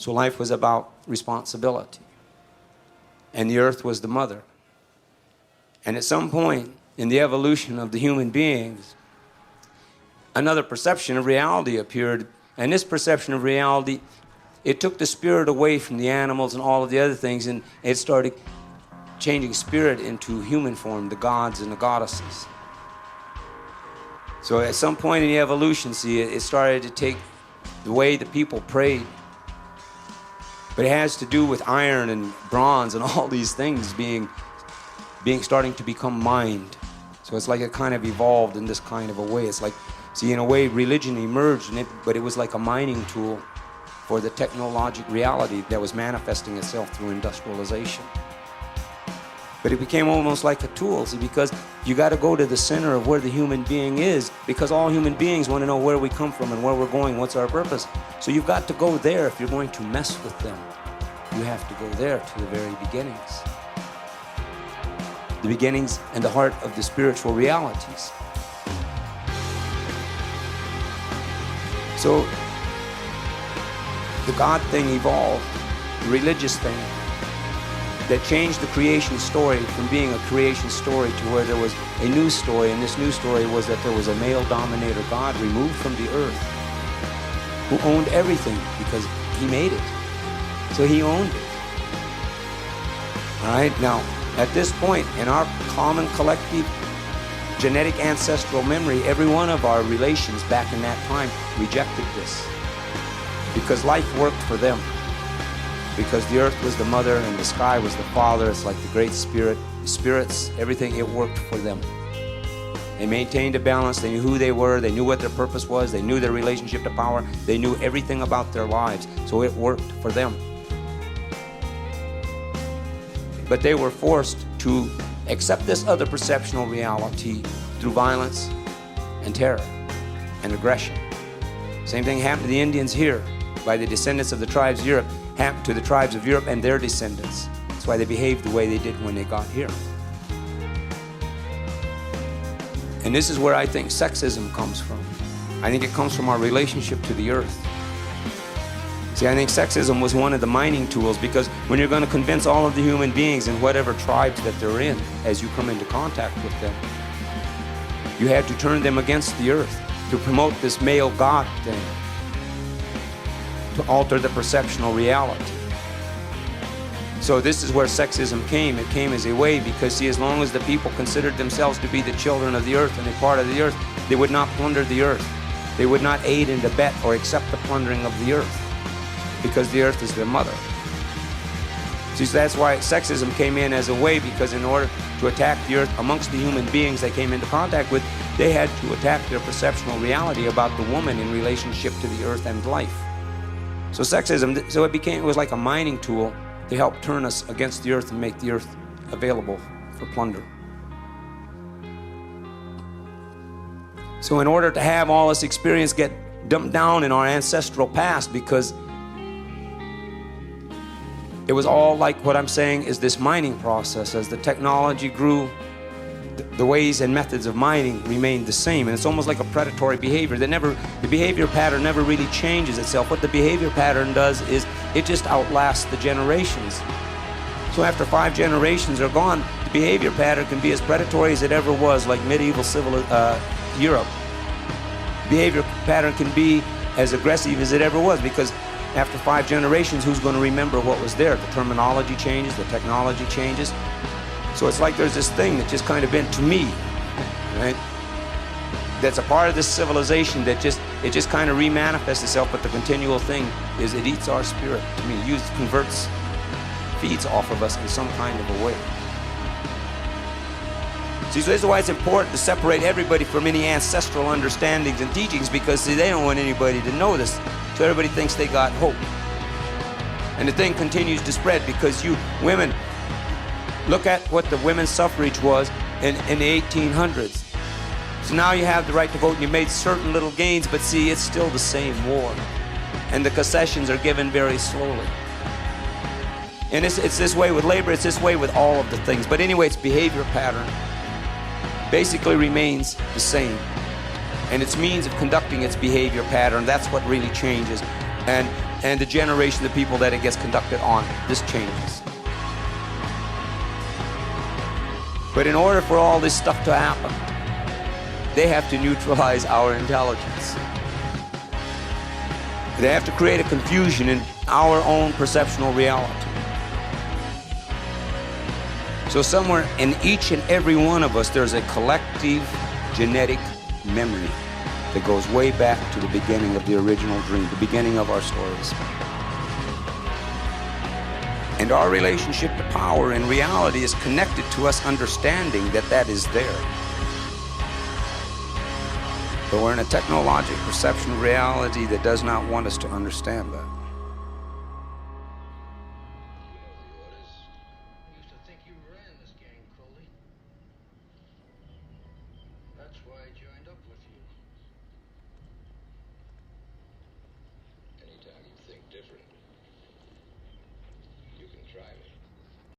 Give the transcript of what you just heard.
So life was about responsibility. And the earth was the mother. And at some point in the evolution of the human beings, another perception of reality appeared. And this perception of reality, it took the spirit away from the animals and all of the other things, and it started changing spirit into human form, the gods and the goddesses. So at some point in the evolution, see, it started to take the way the people prayed. But it has to do with iron and bronze and all these things starting to become mind. So it's like it kind of evolved in this kind of a way. It's like, see, in a way, religion emerged in it, but it was like a mining tool for the technologic reality that was manifesting itself through industrialization. But it became almost like a tool, see, because you got to go to the center of where the human being is, because all human beings want to know where we come from and where we're going, what's our purpose. So you've got to go there if you're going to mess with them. You have to go there to the very beginnings. The beginnings and the heart of the spiritual realities. So the God thing evolved, the religious thing, that changed the creation story from being a creation story to where there was a new story, and this new story was that there was a male dominator God removed from the earth who owned everything because he made it. So he owned it. All right, now at this point in our common collective genetic ancestral memory, every one of our relations back in that time rejected this because life worked for them. Because the earth was the mother and the sky was the father. It's like the great spirit, the spirits, everything, it worked for them. They maintained a balance. They knew who they were. They knew what their purpose was. They knew their relationship to power. They knew everything about their lives. So it worked for them. But they were forced to accept this other perceptional reality through violence and terror and aggression. Same thing happened to the Indians here by the descendants of the tribes of Europe. Happened to the tribes of Europe and their descendants. That's why they behaved the way they did when they got here. And this is where I think sexism comes from. I think it comes from our relationship to the earth. See, I think sexism was one of the mining tools, because when you're going to convince all of the human beings in whatever tribes that they're in, as you come into contact with them, you had to turn them against the earth to promote this male God thing, to alter the perceptional reality. So this is where sexism came. It came as a way because, see, as long as the people considered themselves to be the children of the earth and a part of the earth, they would not plunder the earth. They would not aid and abet or accept the plundering of the earth, because the earth is their mother. See, so that's why sexism came in as a way, because in order to attack the earth amongst the human beings they came into contact with, they had to attack their perceptional reality about the woman in relationship to the earth and life. So sexism, so it was like a mining tool to help turn us against the earth and make the earth available for plunder. So in order to have all this experience get dumped down in our ancestral past, because it was all like what I'm saying is this mining process. As the technology grew, the ways and methods of mining remained the same, and it's almost like a predatory behavior. The behavior pattern never really changes itself. What the behavior pattern does is it just outlasts the generations. So after 5 generations are gone, the behavior pattern can be as predatory as it ever was, like medieval Europe. Behavior pattern can be as aggressive as it ever was, because after 5 generations, who's going to remember what was there? The terminology changes, the technology changes. So it's like there's this thing that just kind of been to me, right? That's a part of this civilization that it just kind of remanifests itself, but the continual thing is it eats our spirit. To me, it converts, feeds off of us in some kind of a way. See, so this is why it's important to separate everybody from any ancestral understandings and teachings, because see, they don't want anybody to know this. So everybody thinks they got hope. And the thing continues to spread, because you women, look at what the women's suffrage was in the 1800s. So now you have the right to vote, and you made certain little gains, but see, it's still the same war. And the concessions are given very slowly. And it's this way with labor, it's this way with all of the things. But anyway, its behavior pattern basically remains the same. And its means of conducting its behavior pattern, that's what really changes. And and the generation of people that it gets conducted on. This changes. But in order for all this stuff to happen, they have to neutralize our intelligence. They have to create a confusion in our own perceptual reality. So somewhere in each and every one of us, there's a collective genetic memory that goes way back to the beginning of the original dream, the beginning of our stories. And our relationship to power in reality is connected to us understanding that that is there. But we're in a technologic perception of reality that does not want us to understand that. I used to think you ran this gang, Crowley. That's why I joined up with you. Anytime you think different, you can try me.